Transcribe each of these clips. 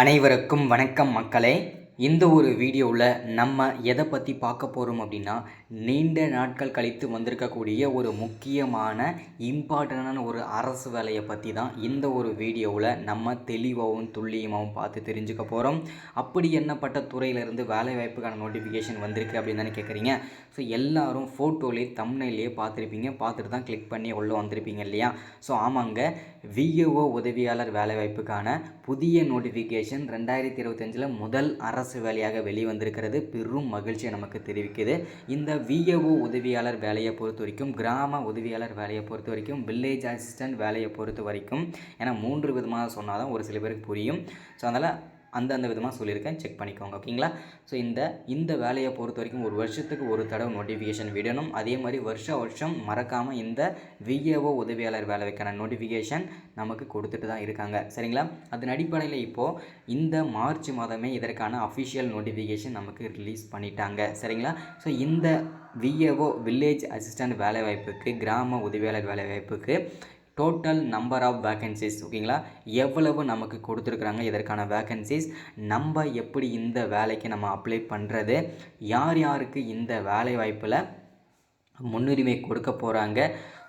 அனைவருக்கும் வணக்கம் மக்களே. இந்த ஒரு வீடியோவில் நம்ம எதை பற்றி பார்க்க போகிறோம் அப்படின்னா, நீண்ட நாட்கள் கழித்து வந்திருக்கக்கூடிய ஒரு முக்கியமான இம்பார்ட்டண்டான ஒரு அரசு வேலையை பற்றி தான் இந்த ஒரு வீடியோவில் நம்ம தெளிவாகவும் துல்லியமாகவும் பார்த்து தெரிஞ்சுக்க போகிறோம். அப்படி என்னப்பட்ட துறையிலேருந்து வேலை வாய்ப்புக்கான நோட்டிஃபிகேஷன் வந்திருக்கு அப்படின்னு தானே கேட்குறீங்க. ஸோ எல்லோரும் ஃபோட்டோலேயே தம்ப்நெயிலே பார்த்துருப்பீங்க, பார்த்துட்டு தான் கிளிக் பண்ணி உள்ளே வந்திருப்பீங்க இல்லையா. ஸோ ஆமாங்க, விஏஓ உதவியாளர் வேலைவாய்ப்புக்கான புதிய நோட்டிஃபிகேஷன் 2025 முதல் அரசு வேலையாக வெளிவந்திருக்கிறது. பெரும் மகிழ்ச்சியை நமக்கு தெரிவிக்குது. இந்த விஏஓ உதவியாளர் வேலையை பொறுத்த வரைக்கும், கிராம உதவியாளர் வேலையை பொறுத்த வரைக்கும், வில்லேஜ் அசிஸ்டன்ட் வேலையை பொறுத்த வரைக்கும், ஏன்னா 3 விதமாக சொன்னால் தான் ஒரு சில பேருக்கு புரியும். ஸோ அதனால் அந்தந்த விதமாக சொல்லியிருக்கேன், செக் பண்ணிக்கோங்க, ஓகேங்களா. ஸோ இந்த வேலையை பொறுத்த வரைக்கும் ஒரு வருஷத்துக்கு ஒரு தடவை நோட்டிஃபிகேஷன் விடணும். அதே மாதிரி வருஷம் மறக்காமல் இந்த விஏஓ உதவியாளர் வேலைக்கான நோட்டிஃபிகேஷன் நமக்கு கொடுத்துட்டு தான் இருக்காங்க, சரிங்களா. அதன் அடிப்படையில் இப்போது இந்த மார்ச் மாதமே இதற்கான அஃபிஷியல் நோட்டிஃபிகேஷன் நமக்கு ரிலீஸ் பண்ணிட்டாங்க, சரிங்களா. ஸோ இந்த விஏஓ வில்லேஜ் அசிஸ்டன்ட் வேலைவாய்ப்புக்கு, கிராம உதவியாளர் வேலைவாய்ப்புக்கு டோட்டல் நம்பர் ஆஃப் வேக்கன்சிஸ், ஓகேங்களா, எவ்வளவு நமக்கு கொடுத்துருக்குறாங்க, இதற்கான வேக்கன்சிஸ், நம்ம எப்படி இந்த வேலைக்கு நம்ம அப்ளை பண்ணுறது, யார் யாருக்கு இந்த வேலை வாய்ப்பில் முன்னுரிமை கொடுக்க போகிறாங்க.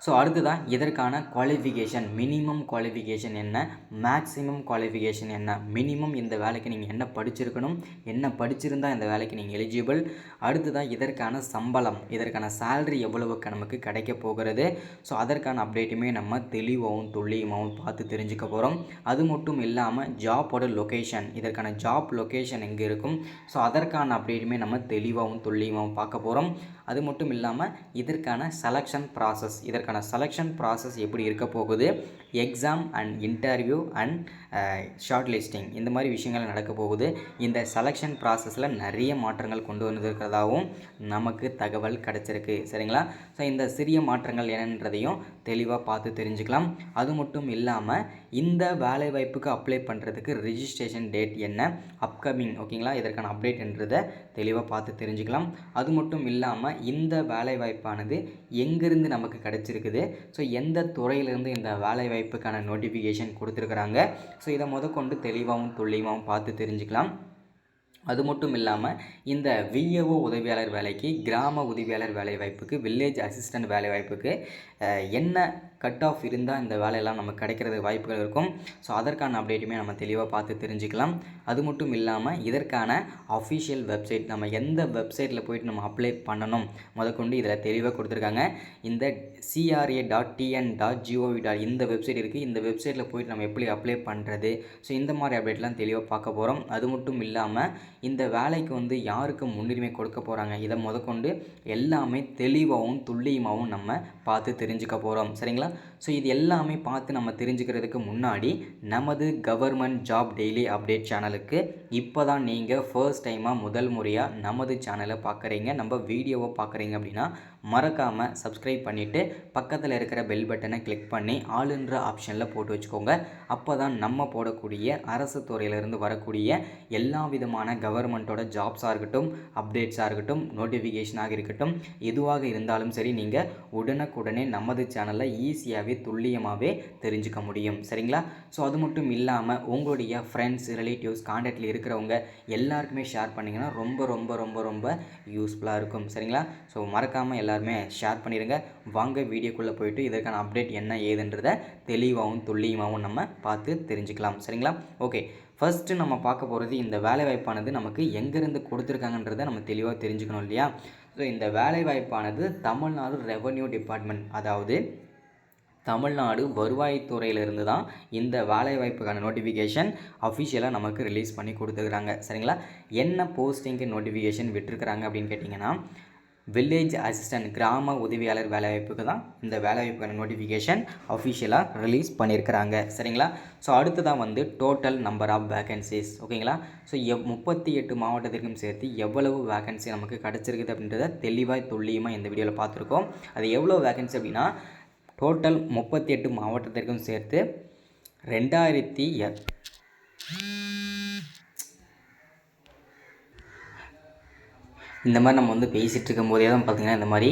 ஸோ அடுத்ததான் இதற்கான குவாலிஃபிகேஷன், மினிமம் குவாலிஃபிகேஷன் என்ன, மேக்ஸிமம் குவாலிஃபிகேஷன் என்ன, மினிமம் இந்த வேலைக்கு நீங்கள் என்ன படிச்சிருக்கணும், என்ன படிச்சிருந்தால் இந்த வேலைக்கு நீங்கள் எலிஜிபிள், அடுத்ததான் இதற்கான சம்பளம், இதற்கான சேலரி எவ்வளவுக்கு நமக்கு கிடைக்க போகிறது. ஸோ அதற்கான அப்டேட்டுமே நம்ம தெளிவாகவும் துல்லியமாகவும் பார்த்து தெரிஞ்சுக்க போகிறோம். அது மட்டும் இல்லாமல் ஜாப்போட லொக்கேஷன், இதற்கான ஜாப் லொக்கேஷன் எங்கே இருக்கும், ஸோ அதற்கான அப்டேட்டுமே நம்ம தெளிவாகவும் துல்லியமாகவும் பார்க்க போகிறோம். அது மட்டும் இல்லாமல் இதற்கான செலெக்ஷன் ப்ராசஸ், இதற்கான செலெக்ஷன் ப்ராசஸ் எப்படி இருக்க போகுது, exam and interview and short listing, இந்த மாதிரி விஷயங்கள் நடக்க போகுது. இந்த செலெக்ஷன் ப்ராசஸில் நிறைய மாற்றங்கள் கொண்டு வந்திருக்கிறதாகவும் நமக்கு தகவல் கிடச்சிருக்கு, சரிங்களா. ஸோ இந்த சிறிய மாற்றங்கள் என்னன்றதையும் தெளிவாக பார்த்து தெரிஞ்சுக்கலாம். அது மட்டும் இல்லாமல் இந்த வேலைவாய்ப்புக்கு அப்ளை பண்ணுறதுக்கு ரிஜிஸ்ட்ரேஷன் டேட் என்ன, அப்கமிங், ஓகேங்களா, இதற்கான அப்டேட்ன்றதை தெளிவாக பார்த்து தெரிஞ்சுக்கலாம். அது மட்டும் இல்லாமல் இந்த வேலைவாய்ப்பானது எங்கேருந்து நமக்கு கிடச்சிருக்குது, ஸோ எந்த துறையிலேருந்து இந்த வேலைவாய்ப்புக்கான நோட்டிஃபிகேஷன் கொடுத்துருக்குறாங்க, ஸோ இதை முதற்கொண்டு தெளிவாகவும் துல்லியமாகவும் பார்த்து தெரிஞ்சுக்கலாம். அது மட்டும் இல்லாமல் இந்த விஏஓ உதவியாளர் வேலைக்கு, கிராம உதவியாளர் வேலைவாய்ப்புக்கு, வில்லேஜ் அசிஸ்டன்ட் வேலைவாய்ப்புக்கு என்ன கட் ஆஃப் இருந்தால் இந்த வேலையெல்லாம் நமக்கு கிடைக்கிறது வாய்ப்புகள் இருக்கும். ஸோ அதற்கான அப்டேட்டுமே நம்ம தெளிவாக பார்த்து தெரிஞ்சுக்கலாம். அது மட்டும் இல்லாமல் இதற்கான அஃபிஷியல் வெப்சைட், நம்ம எந்த வெப்சைட்டில் போய்ட்டு நம்ம அப்ளை பண்ணணும் முதற்கொண்டு இதில் தெளிவாக கொடுத்துருக்காங்க. இந்த CRA.TN.gov. இந்த வெப்சைட் இருக்குது. இந்த வெப்சைட்டில் போய்ட்டு நம்ம எப்படி அப்ளை பண்ணுறது, ஸோ இந்த மாதிரி அப்டேட்லாம் தெளிவாக பார்க்க போகிறோம். அது மட்டும் இல்லாமல் இந்த வேலைக்கு யாருக்கு முன்னுரிமை கொடுக்க போகிறாங்க, இதை முதற்கொண்டு எல்லாமே தெளிவாகவும் துல்லியமாகவும் நம்ம பார்த்து தெரிஞ்சுக்க போகிறோம், சரிங்களா. ஸோ இது எல்லாமே பார்த்து நம்ம தெரிஞ்சுக்கிறதுக்கு முன்னாடி நமது கவர்மெண்ட் ஜாப் டெய்லி அப்டேட் சேனலுக்கு இப்போ தான் நீங்கள் ஃபர்ஸ்ட் டைமாக முதல் முறையாக நமது சேனலை பார்க்குறீங்க, நம்ம வீடியோவை பார்க்குறீங்க அப்படின்னா மறக்காமல் சப்ஸ்கிரைப் பண்ணிவிட்டு பக்கத்தில் இருக்கிற பெல் பட்டனை கிளிக் பண்ணி ஆளுன்ற ஆப்ஷனில் போட்டு வச்சுக்கோங்க. அப்போ தான் நம்ம போடக்கூடிய அரசு துறையிலிருந்து வரக்கூடிய எல்லா விதமான கவர்மெண்ட்டோட ஜாப்ஸாக இருக்கட்டும், அப்டேட்ஸாக இருக்கட்டும், நோட்டிஃபிகேஷனாக இருக்கட்டும், எதுவாக இருந்தாலும் சரி நீங்கள் உடனுக்குடனே நமது சேனலில் ஈஸியாகவே துல்லியமாகவே தெரிஞ்சுக்க முடியும், சரிங்களா. ஸோ அது மட்டும் இல்லாமல் உங்களுடைய ஃப்ரெண்ட்ஸ், ரிலேட்டிவ்ஸ், கான்டாக்டில் இருக்கிறவங்க எல்லாருக்குமே ஷேர் பண்ணிங்கன்னா ரொம்ப ரொம்ப ரொம்ப ரொம்ப யூஸ்ஃபுல்லாக இருக்கும், சரிங்களா. ஸோ மறக்காமல் எல்லாருமே ஷேர் பண்ணிடுங்க. வாங்க வீடியோக்குள்ளே போயிட்டு இதற்கான அப்டேட் என்ன ஏதுன்றதை தெளிவாகவும் துல்லியமாகவும் நம்ம பார்த்து தெரிஞ்சுக்கலாம், சரிங்களா. ஓகே, ஃபஸ்ட்டு நம்ம பார்க்க போகிறது இந்த வேலைவாய்ப்பானது நமக்கு எங்கேருந்து கொடுத்துருக்காங்கன்றதை நம்ம தெளிவாக தெரிஞ்சுக்கணும் இல்லையா. ஸோ இந்த வேலைவாய்ப்பானது தமிழ்நாடு ரெவன்யூ டிபார்ட்மெண்ட், அதாவது தமிழ்நாடு வருவாய்த்துறையிலிருந்து தான் இந்த வேலைவாய்ப்புக்கான நோட்டிஃபிகேஷன் அஃபிஷியலாக நமக்கு ரிலீஸ் பண்ணி கொடுத்துருக்குறாங்க, சரிங்களா. என்ன போஸ்டிங்கு நோட்டிஃபிகேஷன் விட்டுருக்குறாங்க அப்படின்னு கேட்டிங்கன்னா, வில்லேஜ் அசிஸ்டன்ட், கிராம உதவியாளர் வேலைவாய்ப்புக்கு தான் இந்த வேலைவாய்ப்புக்கான நோட்டிஃபிகேஷன் அஃபிஷியலாக ரிலீஸ் பண்ணியிருக்கிறாங்க, சரிங்களா. ஸோ அடுத்ததான் டோட்டல் நம்பர் ஆஃப் வேக்கன்சிஸ், ஓகேங்களா. ஸோ 38 மாவட்டத்திற்கும் சேர்த்து எவ்வளவு வேக்கன்சி நமக்கு கிடச்சிருக்குது அப்படின்றத தெளிவாக துல்லியமாக இந்த வீடியோவில் பார்த்துருக்கோம். அது எவ்வளோ வேக்கன்சி அப்படின்னா, டோட்டல் 38 மாவட்டத்திற்கும் சேர்த்து 2000 இந்த மாதிரி நம்ம பேசிகிட்டு இருக்கும்போதே தான் பார்த்திங்கன்னா இந்த மாதிரி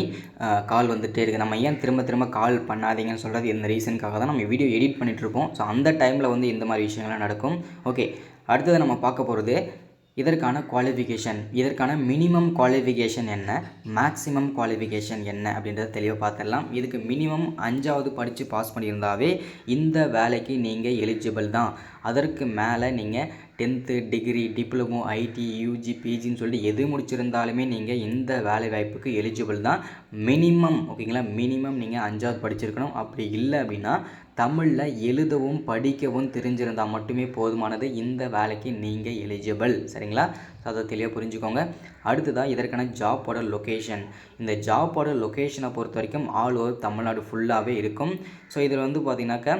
கால் வந்துகிட்டே இருக்குது. நம்ம ஏன் திரும்ப திரும்ப கால் பண்ணாதீங்கன்னு சொல்கிறது இந்த ரீசனுக்காக தான் நம்ம வீடியோ எடிட் பண்ணிகிட்ருப்போம். ஸோ அந்த டைமில் இந்த மாதிரி விஷயங்கள்லாம் நடக்கும். ஓகே, அடுத்தது நம்ம பார்க்க போகிறது இதற்கான குவாலிஃபிகேஷன், இதற்கான மினிமம் குவாலிஃபிகேஷன் என்ன, மேக்ஸிமம் குவாலிஃபிகேஷன் என்ன அப்படின்றத தெளிவாக பார்த்துடலாம். இதுக்கு மினிமம் 5வது படித்து பாஸ் பண்ணியிருந்தாவே இந்த வேலைக்கு நீங்கள் எலிஜிபிள் தான். அதற்கு மேலே நீங்கள் 10th degree, diploma, IT, UG, பிஜின்னு சொல்லிட்டு எது முடிச்சிருந்தாலுமே நீங்கள் இந்த வேலை வாய்ப்புக்கு எலிஜிபிள் தான். மினிமம் ஓகேங்களா, மினிமம் நீங்கள் 5வது படிச்சிருக்கணும். அப்படி இல்லை அப்படின்னா தமிழில் எழுதவும் படிக்கவும் தெரிஞ்சிருந்தால் மட்டுமே போதுமானது. இந்த வேலைக்கு நீங்கள் எலிஜிபிள். சரிங்களா? ஸோ அதை தெளிவாக புரிஞ்சுக்கோங்க. அடுத்ததாக இதற்கான ஜாப்போட லொக்கேஷன். இந்த ஜாப்போட லொக்கேஷனை பொறுத்த வரைக்கும் ஆல் ஓவர் தமிழ்நாடு ஃபுல்லாகவே இருக்கும். ஸோ இதில் வந்து பார்த்திங்கனாக்கா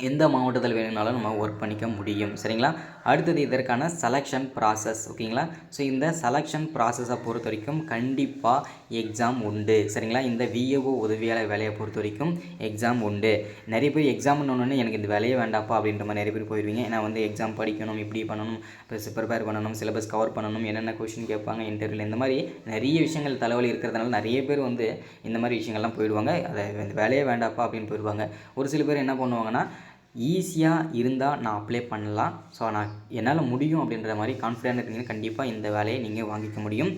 எந்த மாவட்டத்தில் வேணும்னாலும் நம்ம ஒர்க் பண்ணிக்க முடியும். சரிங்களா? அடுத்தது இதற்கான செலெக்ஷன் ப்ராசஸ். ஓகேங்களா? ஸோ இந்த செலெக்ஷன் ப்ராசஸை பொறுத்த வரைக்கும் கண்டிப்பாக எக்ஸாம் உண்டு. சரிங்களா? இந்த விஏஓ உதவியாளர் வேலையை பொறுத்த வரைக்கும் எக்ஸாம் உண்டு. நிறைய பேர் எக்ஸாம்னு எனக்கு இந்த வேலையே வேண்டாப்பா அப்படின்ற மாதிரி நிறைய பேர் போயிடுவீங்க. ஏன்னா வந்து எக்ஸாம் படிக்கணும், இப்படி பண்ணணும், ப்ரிப்பேர் பண்ணணும், சிலபஸ் கவர் பண்ணணும், என்னென்ன கொஷின் கேட்பாங்க இன்டர்வியூவில், இந்த மாதிரி நிறைய விஷயங்கள் தலைவலி இருக்கிறதுனால நிறைய பேர் வந்து இந்த மாதிரி விஷயங்கள்லாம் போயிடுவாங்க. அதை இந்த வேலையே வேண்டாப்பா அப்படின்னு போயிடுவாங்க. ஒரு சில பேர் என்ன பண்ணுவாங்கன்னா, ஈஸியாக இருந்தால் நான் அப்ளை பண்ணலாம், ஸோ நான் என்னால் முடியும் அப்படின்ற மாதிரி கான்ஃபிடென்ட் இருந்தீங்கன்னா கண்டிப்பாக இந்த வேலையை நீங்கள் வாங்கிக்க முடியும்.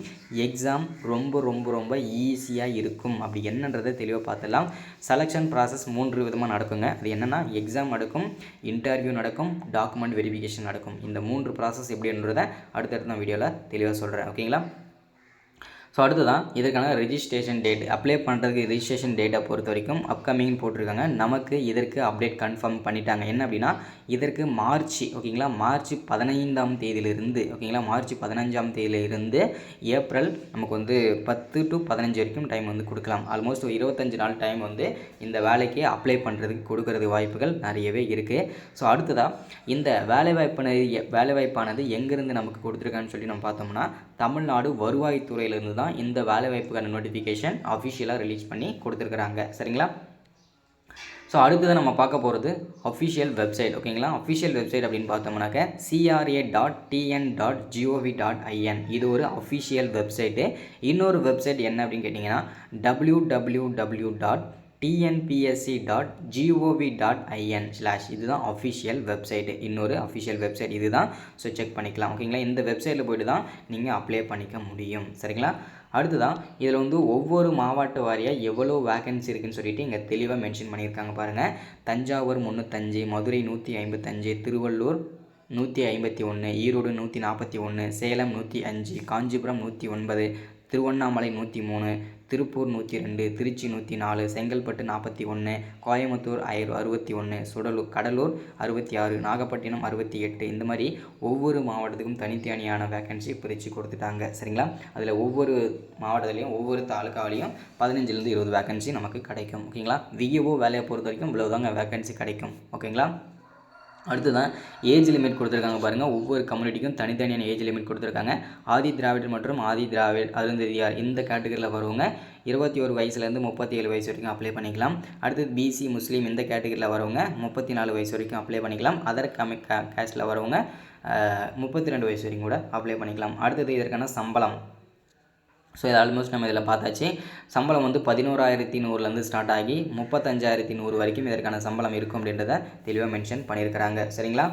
எக்ஸாம் ரொம்ப ரொம்ப ரொம்ப ஈஸியாக இருக்கும். அப்படி என்னன்றதை தெளிவாக பார்த்துடலாம். செலெக்ஷன் ப்ராசஸ் 3 விதமாக நடக்குங்க. அது என்னென்னா எக்ஸாம் நடக்கும், இன்டர்வியூ நடக்கும், டாக்குமெண்ட் வெரிஃபிகேஷன் நடக்கும். இந்த 3 ப்ராசஸ் எப்படின்றதை அடுத்தடுத்த நான் வீடியோவில் தெளிவாக சொல்கிறேன். ஓகேங்களா? ஸோ அடுத்ததான் இதற்கான ரெஜிஸ்ட்ரேஷன் டேட், அப்ளை பண்ணுறதுக்கு ரெஜிஸ்ட்ரேஷன் டேட்டை பொறுத்த வரைக்கும் அப்கமிங் போட்டிருக்காங்க. நமக்கு இதற்கு அப்டேட் கன்ஃபார்ம் பண்ணிட்டாங்க. என்ன அப்படின்னா இதற்கு மார்ச் ஓகேங்களா, மார்ச் 15ஆம் தேதியிலிருந்து ஓகேங்களா, மார்ச் 15ஆம் தேதியிலிருந்து ஏப்ரல் நமக்கு வந்து 10 to 15 வரைக்கும் டைம் வந்து கொடுக்கலாம். ஆல்மோஸ்ட் 25 நாள் டைம் வந்து இந்த வேலைக்கு அப்ளை பண்ணுறதுக்கு கொடுக்கறது வாய்ப்புகள் நிறையவே இருக்குது. ஸோ அடுத்ததாக இந்த வேலைவாய்ப்பானது எங்கேருந்து நமக்கு கொடுத்துருக்கான்னு சொல்லி நம்ம பார்த்தோம்னா தமிழ்நாடு வருவாய்த்துறையிலிருந்து தான் இந்த வேலைவாய்ப்புக்கான நோட்டிஃபிகேஷன் அஃபிஷியலாக ரிலீஸ் பண்ணி கொடுத்துருக்குறாங்க. சரிங்களா? ஸோ அடுத்தது நம்ம பார்க்க போகிறது அஃபிஷியல் வெப்சைட். ஓகேங்களா? அஃபிஷியல் வெப்சைட் அப்படின்னு பார்த்தோம்னாக்க CRA.TN.gov.in. இது ஒரு அஃபிஷியல் வெப்சைட்டு. இன்னொரு வெப்சைட் என்ன அப்படின்னு கேட்டிங்கன்னா www.tnpsc.gov.in/ இதுதான் அஃபிஷியல் வெப்சைட்டு. இன்னொரு அஃபிஷியல் வெப்சைட் இது தான். ஸோ செக் பண்ணிக்கலாம். ஓகேங்களா? இந்த வெப்சைட்டில் போய்ட்டு தான் நீங்கள் அப்ளை பண்ணிக்க முடியும். சரிங்களா? அடுத்ததான் இதில் வந்து ஒவ்வொரு மாவட்ட வாரியாக எவ்வளோ வேக்கன்சி இருக்குதுன்னு சொல்லிட்டு இங்கே தெளிவாக மென்ஷன் பண்ணியிருக்காங்க பாருங்கள். தஞ்சாவூர் 305, மதுரை 155, திருவள்ளூர் 151, ஈரோடு 141, சேலம் 105, காஞ்சிபுரம் 109, திருவண்ணாமலை 103, திருப்பூர் 102, திருச்சி 104, செங்கல்பட்டு 41, கோயம்புத்தூர் 61, கடலூர் 66, நாகப்பட்டினம் 68. இந்த மாதிரி ஒவ்வொரு மாவட்டத்துக்கும் தனித்தனியான வேக்கன்சி பிரித்து கொடுத்துட்டாங்க. சரிங்களா? அதில் ஒவ்வொரு மாவட்டத்துலேயும் ஒவ்வொரு தாலுக்காவிலையும் 15லேருந்து 20 வேக்கன்சி நமக்கு கிடைக்கும். ஓகேங்களா? விஏஓ வேலையை பொறுத்த வரைக்கும் இவ்வளோதாங்க வேக்கன்சி கிடைக்கும். ஓகேங்களா? அடுத்ததான் ஏஜ் லிமிட் கொடுத்துருக்காங்க பாருங்கள். ஒவ்வொரு கம்யூனிட்டிக்கும் தனித்தனியான ஏஜ் லிமிட் கொடுத்துருக்காங்க. ஆதி திராவிடர் மற்றும் ஆதி திராவிட் அருந்ததியார் இந்த கேட்டகரியில் வரவங்க 21 வயசுலேருந்து 37 வயசு வரைக்கும் அப்ளை பண்ணிக்கலாம். அடுத்தது பிசி முஸ்லீம் இந்த கேட்டகரியில் வரவங்க 34 வயசு வரைக்கும் அப்ளை பண்ணிக்கலாம். அதர் கேஸ்டில் வரவங்க 32 வயசு வரைக்கும் கூட அப்ளை பண்ணிக்கலாம். அடுத்தது இதற்கான சம்பளம். ஸோ இது ஆல்மோஸ்ட் நம்ம இதில் பார்த்தாச்சு. சம்பளம் வந்து 11,100லேருந்து ஸ்டார்ட் ஆகி 35,100 வரைக்கும் இதற்கான சம்பளம் இருக்கும் அப்படின்றத தெளிவாக மென்ஷன் பண்ணியிருக்கிறாங்க. சரிங்களா?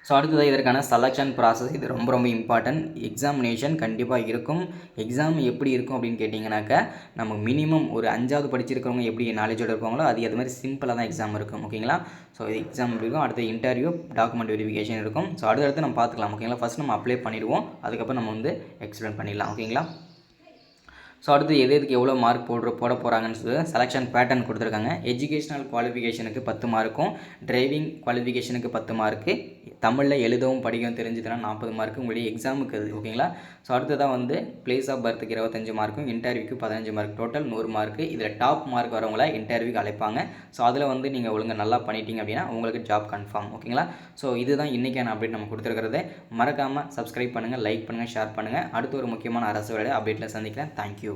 ஸோ அடுத்தது இதற்கான செலெக்ஷன் ப்ராசஸ். இது ரொம்ப ரொம்ப இம்பார்ட்டன்ட். எக்ஸாமினேஷன் கண்டிப்பாக இருக்கும். எக்ஸாம் எப்படி இருக்கும் அப்படின்னு கேட்டிங்கனாக்கா நம்ம மினிமம் ஒரு 5வது படிச்சிருக்கிறவங்க எப்படி நாலேஜோடு இருப்பாங்களோ அது மாதிரி சிம்பிளாக தான் எக்ஸாம் இருக்கும். ஓகேங்களா? ஸோ எக்ஸாம் இருக்கும். அடுத்து இன்டர்வியூ, டாக்குமெண்ட் வெரிஃபிகேஷன் இருக்கும். ஸோ அடுத்தடுத்து நம்ம பார்த்துக்கலாம். ஓகேங்களா? ஃபஸ்ட் நம்ம அப்ளை பண்ணிடுவோம், அதுக்கப்புறம் நம்ம வந்து எக்ஸ்பிளைன் பண்ணிடலாம். ஓகேங்களா? ஸோ அடுத்து எதுக்கு எவ்வளோ மார்க் போட போகிறாங்கன்னு சொல்லி செலெக்ஷன் பேட்டர்ன் கொடுத்துருக்காங்க. எஜுகேஷனல் குவாலிஃபிகேஷனுக்கு 10 மார்க்கும், டிரைவிங் குவாலிஃபிகேஷனுக்கு 10 மார்க்கு, தமிழில் எழுதவும் படிக்கவும் தெரிஞ்சுதுன்னா 40 மார்க்கு உங்களுடைய எக்ஸாமுக்கு அது. ஓகேங்களா? ஸோ அடுத்ததாக வந்து பிளேஸ் ஆஃப் பர்த்துக்கு 25 மார்க்கும், இன்டர்வியூக்கு 15 மார்க், டோட்டல் 100 மார்க்கு. இதில் டாப் மார்க் வரவங்கள இன்டர்வியூக்கு அழைப்பாங்க. ஸோ அதில் வந்து நீங்கள் ஒழுங்காக நல்லா பண்ணிட்டீங்க அப்படின்னா உங்களுக்கு ஜாப் கன்ஃபார்ம். ஓகேங்களா? ஸோ இதுதான் இன்றைக்கான அப்டேட் நம்ம கொடுத்துருக்கிறது. மறக்காமல் சப்ஸ்கிரைப் பண்ணுங்கள், லைக் பண்ணுங்கள், ஷேர் பண்ணுங்கள். அடுத்து ஒரு முக்கியமான அரசு வேலை அப்டேட்டில் சந்திக்கிறேன். தேங்க்யூ.